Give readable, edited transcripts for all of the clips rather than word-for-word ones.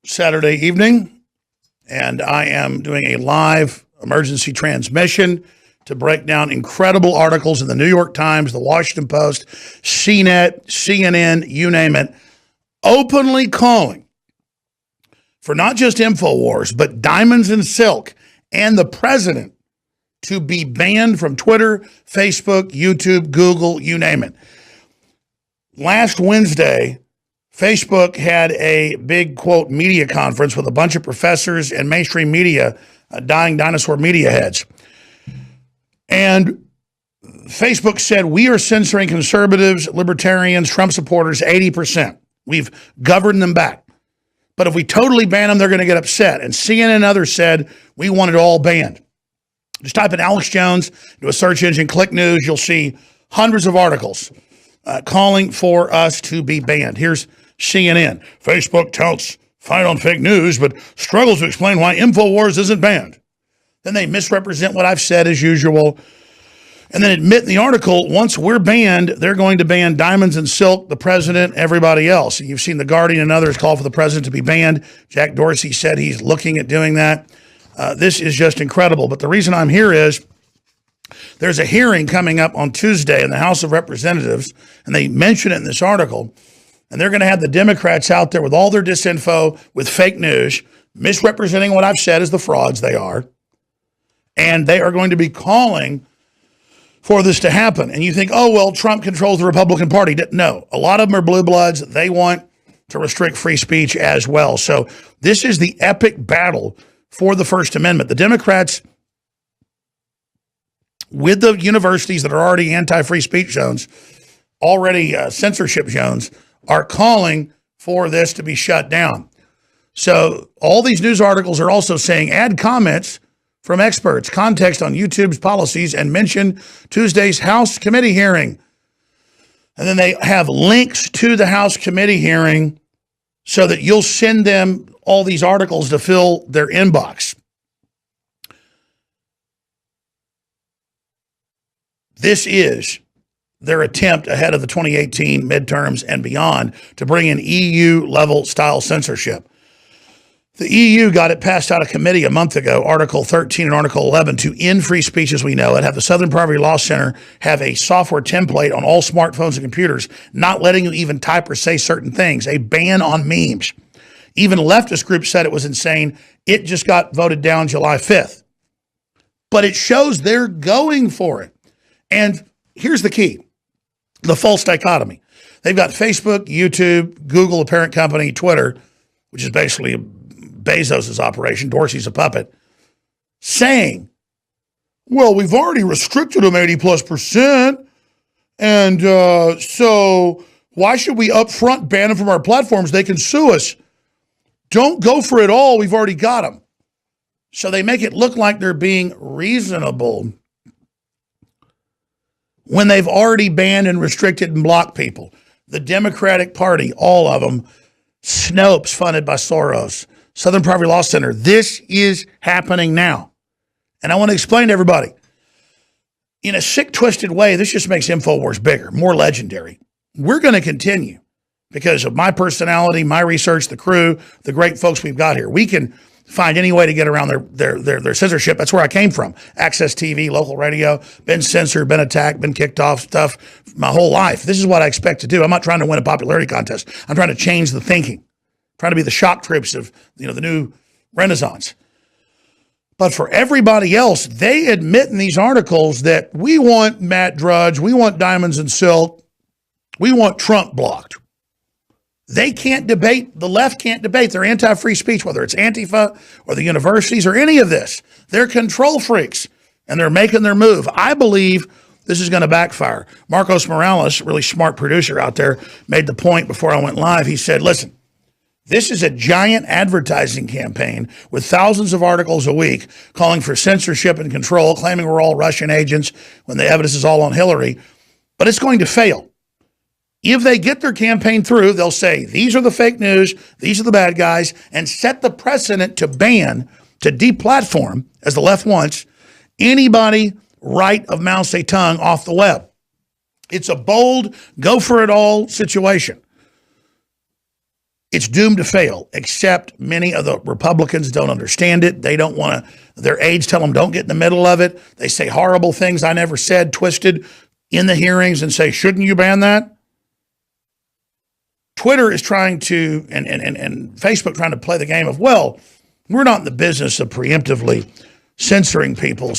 Saturday evening, and I am doing a live emergency transmission to break down incredible articles in the New York Times, the Washington Post, CNET, CNN, you name it, openly calling for not just InfoWars, but Diamonds and Silk and the president to be banned from Twitter, Facebook, YouTube, Google, you name it. Last Wednesday, Facebook had a big, quote, media conference with a bunch of professors and mainstream media, dying dinosaur media heads. And Facebook said, we are censoring conservatives, libertarians, Trump supporters, 80%. We've governed them back. But if we totally ban them, they're going to get upset. And CNN and others said, we want it all banned. Just type in Alex Jones, do a search engine, click news, you'll see hundreds of articles calling for us to be banned. Here's CNN. Facebook touts fight on fake news, but struggles to explain why InfoWars isn't banned. Then they misrepresent what I've said as usual, and then admit in the article, once we're banned, they're going to ban Diamonds and Silk, the president, everybody else. You've seen The Guardian and others call for the president to be banned. Jack Dorsey said he's looking at doing that. This is just incredible. But the reason I'm here is there's a hearing coming up on Tuesday in the House of Representatives, and they mention it in this article, and they're going to have the Democrats out there with all their disinfo, with fake news, misrepresenting what I've said as the frauds they are, and they are going to be calling for this to happen. And you think, oh, well, Trump controls the Republican Party. No, a lot of them are blue bloods. They want to restrict free speech as well. So this is the epic battle for the First Amendment. The Democrats, with the universities that are already anti-free speech zones, already censorship zones, are calling for this to be shut down. So all these news articles are also saying add comments from experts, context on YouTube's policies, and mention Tuesday's House committee hearing. And then they have links to the House committee hearing so that you'll send them all these articles to fill their inbox. This is their attempt ahead of the 2018 midterms and beyond to bring in EU-level style censorship. The EU got it passed out of committee a month ago, Article 13 and Article 11, to end free speech as we know it, have the Southern Poverty Law Center have a software template on all smartphones and computers, not letting you even type or say certain things, a ban on memes. Even leftist groups said it was insane. It just got voted down July 5th. But it shows they're going for it. And here's the key, the false dichotomy. They've got Facebook, YouTube, Google, a parent company, Twitter, which is basically Bezos' operation, Dorsey's a puppet, saying, well, we've already restricted them 80+%, and so why should we upfront ban them from our platforms? They can sue us. Don't go for it all. We've already got them. So they make it look like they're being reasonable when they've already banned and restricted and blocked people. The Democratic Party, all of them, Snopes funded by Soros, Southern Poverty Law Center. This is happening now. And I want to explain to everybody, in a sick, twisted way, this just makes InfoWars bigger, more legendary. We're going to continue because of my personality, my research, the crew, the great folks we've got here. We can find any way to get around their censorship. That's where I came from. Access TV, local radio, been censored, been attacked, been kicked off stuff my whole life. This is what I expect to do. I'm not trying to win a popularity contest. I'm trying to change the thinking, trying to be the shock troops of the new Renaissance. But for everybody else, they admit in these articles that we want Matt Drudge, we want Diamonds and Silk, we want Trump blocked. They can't debate, the left can't debate. They're anti-free speech, whether it's Antifa or the universities or any of this. They're control freaks, and they're making their move. I believe this is going to backfire. Marcos Morales, really smart producer out there, made the point before I went live. He said, listen, this is a giant advertising campaign with thousands of articles a week calling for censorship and control, claiming we're all Russian agents when the evidence is all on Hillary. But it's going to fail. If they get their campaign through, they'll say, these are the fake news, these are the bad guys, and set the precedent to ban, to deplatform, as the left wants, anybody right of Mao Zedong off the web. It's a bold, go for it all situation. It's doomed to fail, except many of the Republicans don't understand it. They don't want to, their aides tell them don't get in the middle of it. They say horrible things I never said, twisted in the hearings, and say, shouldn't you ban that? Twitter is trying to, and Facebook trying to play the game of, well, we're not in the business of preemptively censoring people,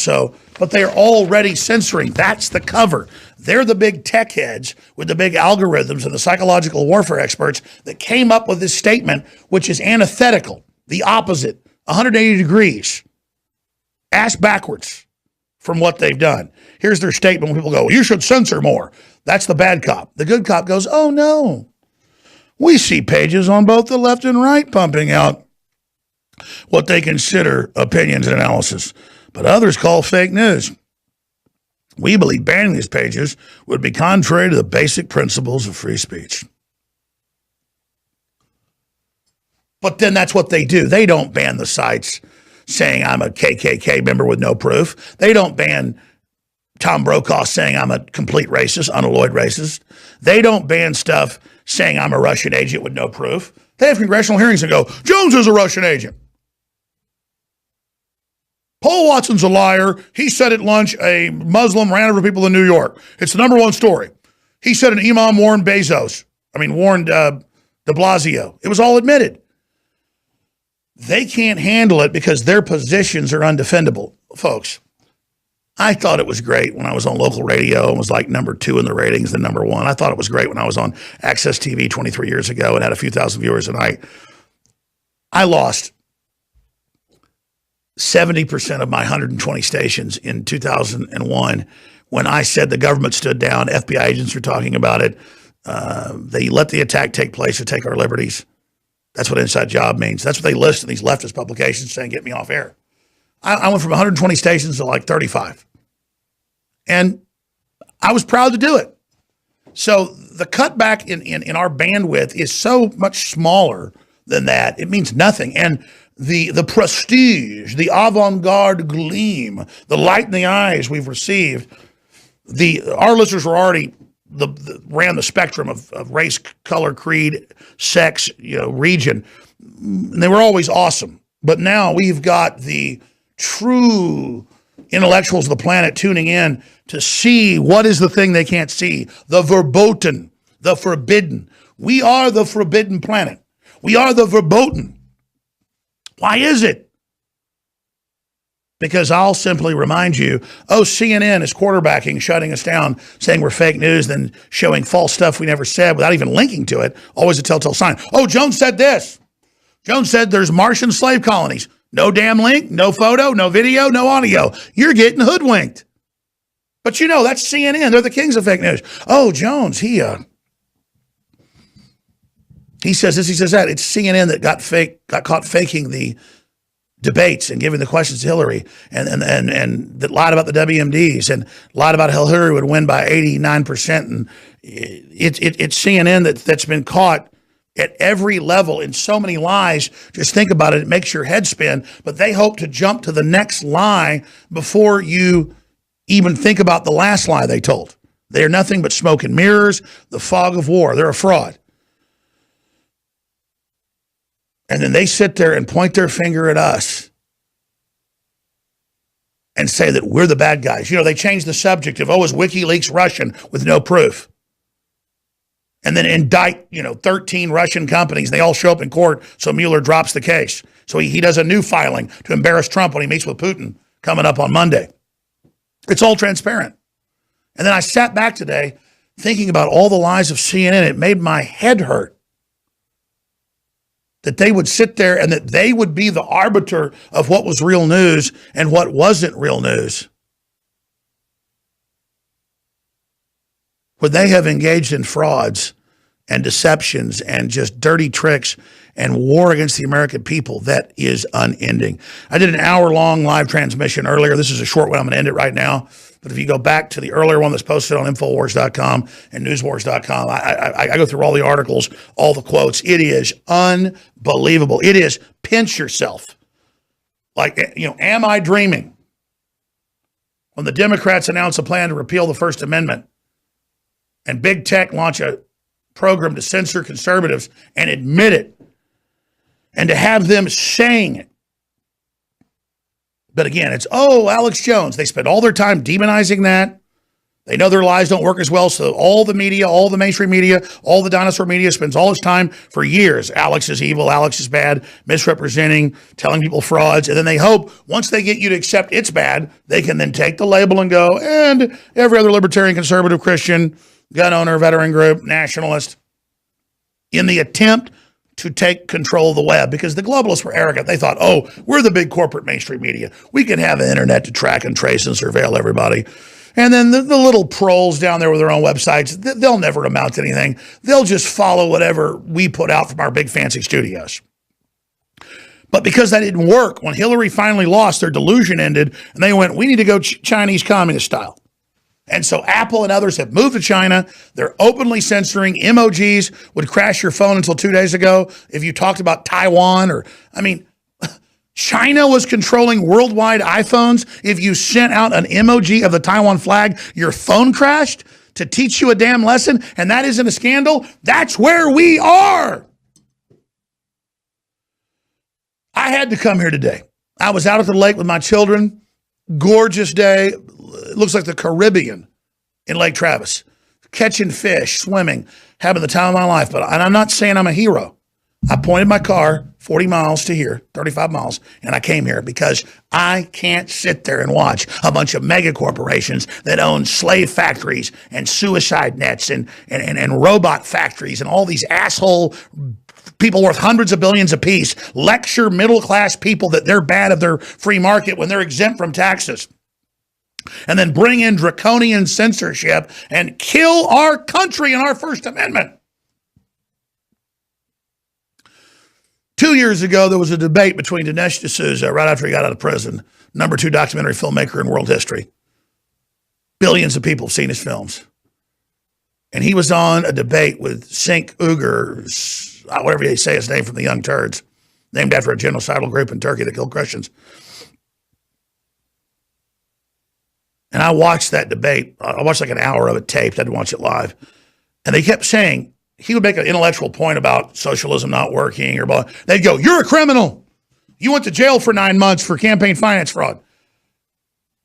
but they are already censoring. That's the cover. They're the big tech heads with the big algorithms and the psychological warfare experts that came up with this statement, which is antithetical, the opposite, 180 degrees, ass backwards from what they've done. Here's their statement when people go, you should censor more. That's the bad cop. The good cop goes, oh no, we see pages on both the left and right pumping out what they consider opinions and analysis, but others call fake news. We believe banning these pages would be contrary to the basic principles of free speech. But then that's what they do. They don't ban the sites saying I'm a KKK member with no proof. They don't ban Tom Brokaw saying I'm a complete racist, unalloyed racist. They don't ban stuff saying I'm a Russian agent with no proof. They have congressional hearings and go, Jones is a Russian agent. Paul Watson's a liar. He said at lunch a Muslim ran over people in New York. It's the number one story. He said an imam warned de Blasio. It was all admitted. They can't handle it because their positions are undefendable. Folks, I thought it was great when I was on local radio and was like number 2 in the ratings than number 1. I thought it was great when I was on Access TV 23 years ago and had a few thousand viewers a night. I lost 70% of my 120 stations in 2001 when I said the government stood down. FBI agents were talking about it. They let the attack take place to take our liberties. That's what inside job means. That's what they list in these leftist publications saying, get me off air. I went from 120 stations to like 35. And I was proud to do it. So the cutback in our bandwidth is so much smaller than that. It means nothing. And the prestige, the avant-garde gleam, the light in the eyes we've received, our listeners were already ran the spectrum of race, color, creed, sex, region. And they were always awesome. But now we've got the true intellectuals of the planet tuning in to see what is the thing they can't see, the verboten, the forbidden. We are the forbidden planet. We are the verboten. Why is it? Because I'll simply remind you, CNN is quarterbacking, shutting us down, saying we're fake news, then showing false stuff we never said without even linking to it. Always a telltale sign. Oh, Jones said this. Jones said there's Martian slave colonies. No damn link, no photo, no video, no audio. You're getting hoodwinked. But that's CNN. They're the kings of fake news. Oh, Jones, he says this, he says that. It's CNN that got caught faking the debates and giving the questions to Hillary and that lied about the WMDs and lied about how Hillary would win by 89%. And it's CNN that's been caught at every level in so many lies. Just think about it. It makes your head spin. But they hope to jump to the next lie before you even think about the last lie they told. They are nothing but smoke and mirrors, the fog of war. They're a fraud. And then they sit there and point their finger at us and say that we're the bad guys. They changed the subject of, is WikiLeaks Russian with no proof? And then indict, 13 Russian companies. They all show up in court, so Mueller drops the case. So he does a new filing to embarrass Trump when he meets with Putin coming up on Monday. It's all transparent. And then I sat back today thinking about all the lies of CNN. It made my head hurt that they would sit there and that they would be the arbiter of what was real news and what wasn't real news. Would they have engaged in frauds and deceptions and just dirty tricks and war against the American people that is unending? I did an hour-long live transmission earlier. This is a short one. I'm going to end it right now. But if you go back to the earlier one that's posted on Infowars.com and Newswars.com, I go through all the articles, all the quotes. It is unbelievable. It is pinch yourself. Like, am I dreaming? When the Democrats announce a plan to repeal the First Amendment and big tech launch a program to censor conservatives and admit it and to have them saying it. But again, it's, oh, Alex Jones. They spend all their time demonizing that. They know their lies don't work as well, so all the media, all the mainstream media, all the dinosaur media spends all its time for years. Alex is evil, Alex is bad, misrepresenting, telling people frauds, and then they hope once they get you to accept it's bad, they can then take the label and go, and every other libertarian, conservative, Christian, gun owner, veteran group, nationalist, in the attempt to take control of the web, because the globalists were arrogant. They thought, oh, we're the big corporate mainstream media. We can have an internet to track and trace and surveil everybody. And then the little proles down there with their own websites, they'll never amount to anything. They'll just follow whatever we put out from our big fancy studios. But because that didn't work, when Hillary finally lost, their delusion ended, and they went, we need to go Chinese communist style. And so Apple and others have moved to China. They're openly censoring. Emojis would crash your phone until 2 days ago if you talked about Taiwan or, I mean, China was controlling worldwide iPhones. If you sent out an emoji of the Taiwan flag, your phone crashed to teach you a damn lesson, and that isn't a scandal. That's where we are. I had to come here today. I was out at the lake with my children. Gorgeous day. It looks like the Caribbean in Lake Travis. Catching fish, swimming, having the time of my life. And I'm not saying I'm a hero. I pointed my car 40 miles to here, 35 miles, and I came here because I can't sit there and watch a bunch of mega corporations that own slave factories and suicide nets and robot factories and all these asshole people worth hundreds of billions apiece lecture middle-class people that they're bad of their free market when they're exempt from taxes, and then bring in draconian censorship and kill our country and our First Amendment. 2 years ago, there was a debate between Dinesh D'Souza right after he got out of prison, #2 documentary filmmaker in world history. Billions of people have seen his films. And he was on a debate with Cenk Uygur, whatever they say his name, from the Young Turds, named after a genocidal group in Turkey that killed Christians. And I watched that debate. I watched like an hour of it taped. I didn't watch it live. And they kept saying, he would make an intellectual point about socialism not working or blah. They'd go, you're a criminal. You went to jail for 9 months for campaign finance fraud.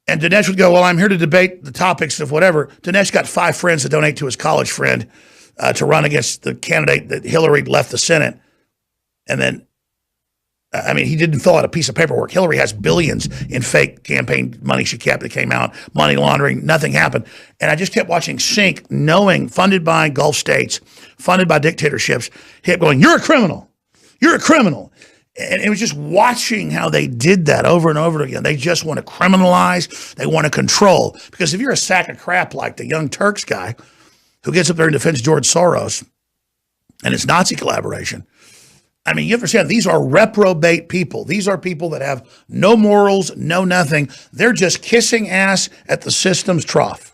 And Dinesh would go, well, I'm here to debate the topics of whatever. Dinesh got 5 friends to donate to his college friend to run against the candidate that Hillary left the Senate. And then, I mean, he didn't fill out a piece of paperwork. Hillary has billions in fake campaign money she kept that came out, money laundering, nothing happened. And I just kept watching Cenk, knowing, funded by Gulf states, funded by dictatorships, kept going, you're a criminal. You're a criminal. And it was just watching how they did that over and over again. They just want to criminalize. They want to control. Because if you're a sack of crap like the Young Turks guy who gets up there and defends George Soros and his Nazi collaboration, I mean, you understand, these are reprobate people. These are people that have no morals, no nothing. They're just kissing ass at the system's trough.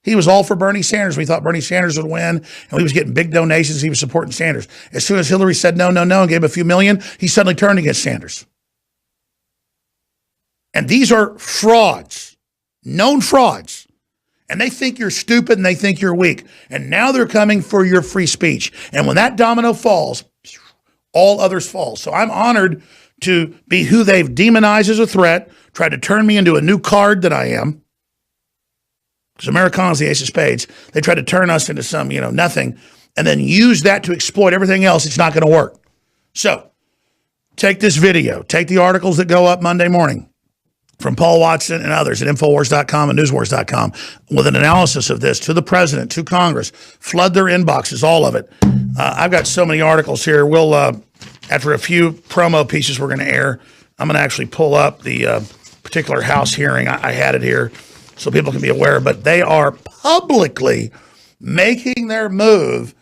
He was all for Bernie Sanders. We thought Bernie Sanders would win, and he was getting big donations. He was supporting Sanders. As soon as Hillary said no, no, no, and gave him a few million, he suddenly turned against Sanders. And these are frauds, known frauds. And they think you're stupid and they think you're weak. And now they're coming for your free speech. And when that domino falls, all others fall. So I'm honored to be who they've demonized as a threat, tried to turn me into a new card that I am. Because Americana's the ace of spades. They tried to turn us into some, nothing, and then use that to exploit everything else. It's not going to work. So take this video, take the articles that go up Monday morning from Paul Watson and others at Infowars.com and Newswars.com with an analysis of this to the president, to Congress. Flood their inboxes, all of it. I've got so many articles here. We'll, after a few promo pieces we're going to air, I'm going to actually pull up the particular House hearing. I had it here so people can be aware. But they are publicly making their move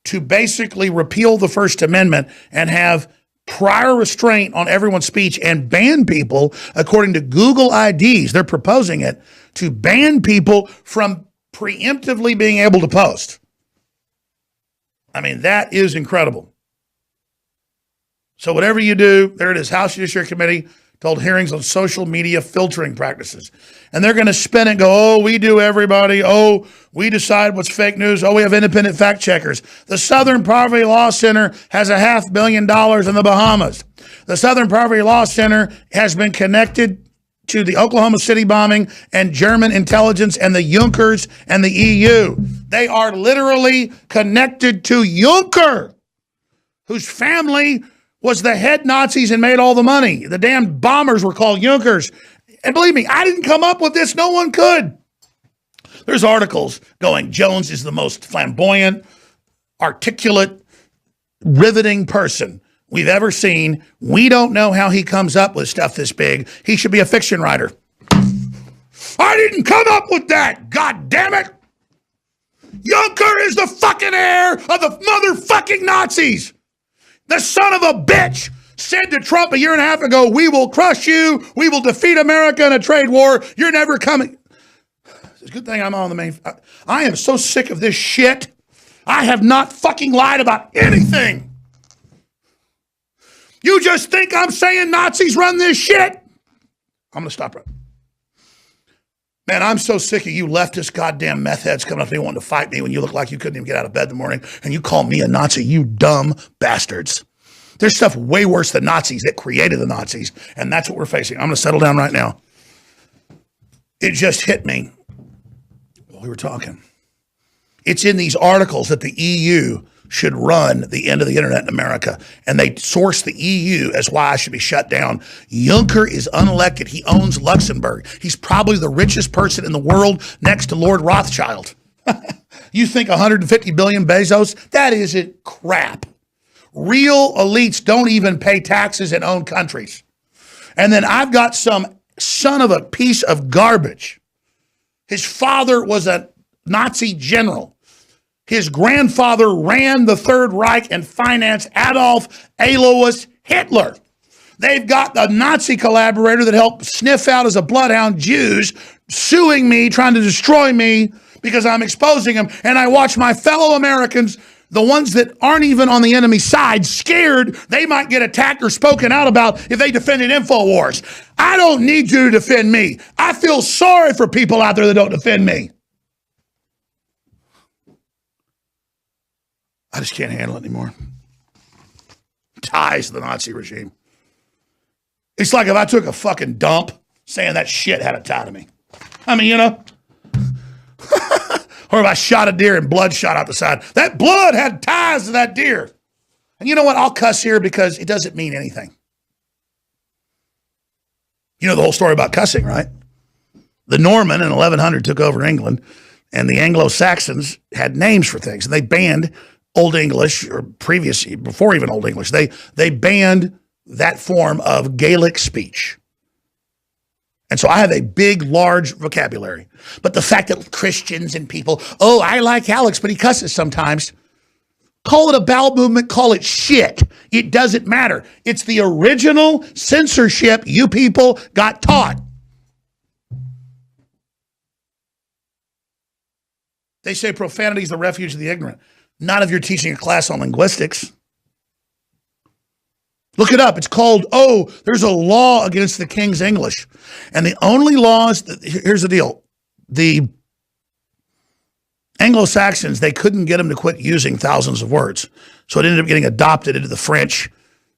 to basically repeal the First Amendment and have prior restraint on everyone's speech and ban people, according to Google IDs. They're proposing it to ban people from preemptively being able to post. I mean, that is incredible. So whatever you do, there it is, House Judiciary Committee to hold hearings on social media filtering practices. And they're going to spin it and go, oh, we do everybody. Oh, we decide what's fake news. Oh, we have independent fact checkers. The Southern Poverty Law Center has $500 million in the Bahamas. The Southern Poverty Law Center has been connected to the Oklahoma City bombing and German intelligence and the Junkers and the EU. They are literally connected to Juncker, whose family was the head Nazis and made all the money. The damn bombers were called Junkers. And believe me, I didn't come up with this. No one could. There's articles going, Jones is the most flamboyant, articulate, riveting person we've ever seen. We don't know how he comes up with stuff this big. He should be a fiction writer. I didn't come up with that. God damn it. Juncker is the fucking heir of the motherfucking Nazis. The son of a bitch said to Trump a year and a half ago, we will crush you. We will defeat America in a trade war. You're never coming. It's a good thing I'm on the main. I am so sick of this shit. I have not fucking lied about anything. You just think I'm saying Nazis run this shit? I'm going to stop right. Man, I'm so sick of you leftist goddamn meth heads coming up to me wanting to fight me when you look like you couldn't even get out of bed in the morning and you call me a Nazi, you dumb bastards. There's stuff way worse than Nazis that created the Nazis, and that's what we're facing. I'm going to settle down right now. It just hit me while we were talking. It's in these articles that the EU should run the end of the internet in America, and they source the EU as why I should be shut down. Juncker is unelected. He owns Luxembourg. He's probably the richest person in the world next to Lord Rothschild. You think 150 billion Bezos? That isn't crap. Real elites don't even pay taxes in own countries. And then I've got some son of a piece of garbage. His father was a Nazi general. His grandfather ran the Third Reich and financed Adolf Alois Hitler. They've got the Nazi collaborator that helped sniff out as a bloodhound Jews suing me, trying to destroy me because I'm exposing them. And I watch my fellow Americans, the ones that aren't even on the enemy side, scared they might get attacked or spoken out about if they defended InfoWars. I don't need you to defend me. I feel sorry for people out there that don't defend me. I just can't handle it anymore. Ties to the Nazi regime. It's like if I took a fucking dump saying that shit had a tie to me. I mean, you know. Or if I shot a deer and blood shot out the side. That blood had ties to that deer. And you know what? I'll cuss here because it doesn't mean anything. You know the whole story about cussing, right? The Norman in 1100 took over England, and the Anglo-Saxons had names for things, and they banned Old English, or previously, before even Old English, they banned that form of Gaelic speech. And so I have a big, large vocabulary. But the fact that Christians and people, oh, I like Alex, but he cusses sometimes. Call it a bowel movement, call it shit. It doesn't matter. It's the original censorship you people got taught. They say profanity is the refuge of the ignorant. Not if you're teaching a class on linguistics. Look it up. It's called, oh, there's a law against the King's English. And the only laws, here's the deal. The Anglo-Saxons, they couldn't get them to quit using thousands of words. So it ended up getting adopted into the French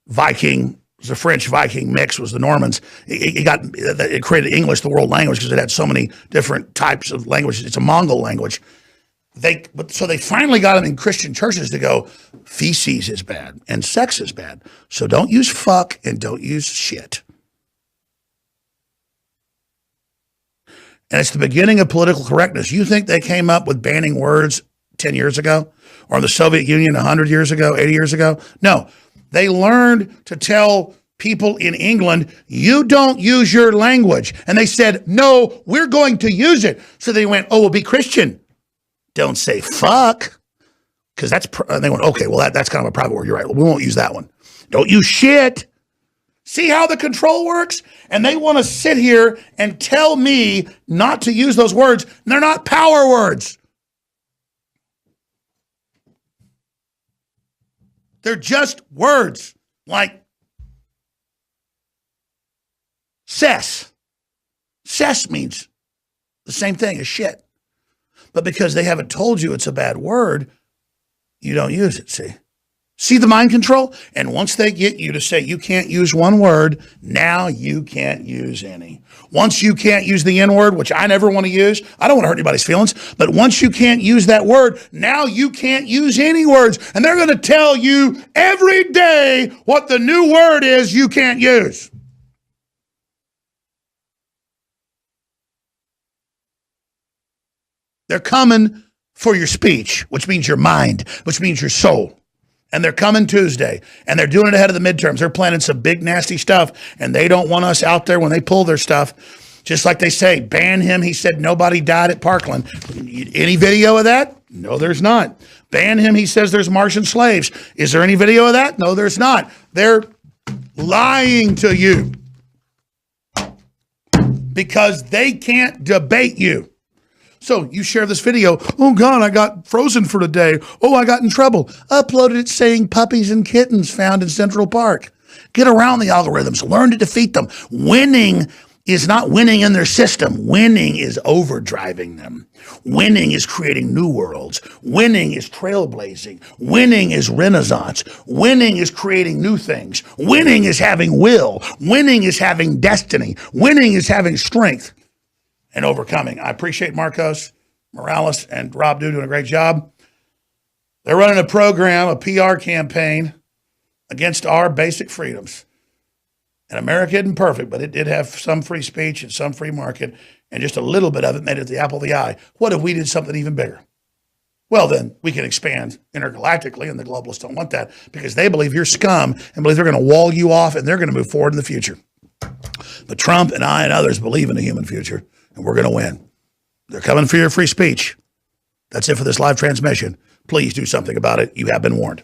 Viking. The French Viking mix was the Normans. It created English, the world language, because it had so many different types of languages. It's a Mongol language. So they finally got them in Christian churches to go, feces is bad and sex is bad. So don't use fuck and don't use shit. And it's the beginning of political correctness. You think they came up with banning words 10 years ago, or the Soviet Union 100 years ago, 80 years ago? No, they learned to tell people in England, you don't use your language. And they said, no, we're going to use it. So they went, oh, we'll be Christian. Don't say fuck, because they went, okay, well, that's kind of a private word. You're right. Well, we won't use that one. Don't use shit. See how the control works? And they want to sit here and tell me not to use those words. And they're not power words. They're just words like Cess. Cess means the same thing as shit. But because they haven't told you it's a bad word, you don't use it, see? See the mind control? And once they get you to say you can't use one word, now you can't use any. Once you can't use the N word, which I never want to use, I don't want to hurt anybody's feelings, but once you can't use that word, now you can't use any words. And they're going to tell you every day what the new word is you can't use. They're coming for your speech, which means your mind, which means your soul. And they're coming Tuesday, and they're doing it ahead of the midterms. They're planning some big, nasty stuff, and they don't want us out there when they pull their stuff. Just like they say, ban him. He said nobody died at Parkland. Any video of that? No, there's not. Ban him. He says there's Martian slaves. Is there any video of that? No, there's not. They're lying to you because they can't debate you. So you share this video. Oh, God, I got frozen for today. Oh, I got in trouble. Uploaded it saying puppies and kittens found in Central Park. Get around the algorithms. Learn to defeat them. Winning is not winning in their system. Winning is overdriving them. Winning is creating new worlds. Winning is trailblazing. Winning is renaissance. Winning is creating new things. Winning is having will. Winning is having destiny. Winning is having strength and overcoming. I appreciate Marcos Morales and Rob doing a great job. They're running a program, a PR campaign against our basic freedoms. And America isn't perfect, but it did have some free speech and some free market, and just a little bit of it made it the apple of the eye. What if we did something even bigger? Well, then we can expand intergalactically, and the globalists don't want that because they believe you're scum and believe they're going to wall you off and they're going to move forward in the future. But Trump and I and others believe in a human future. And we're going to win. They're coming for your free speech. That's it for this live transmission. Please do something about it. You have been warned.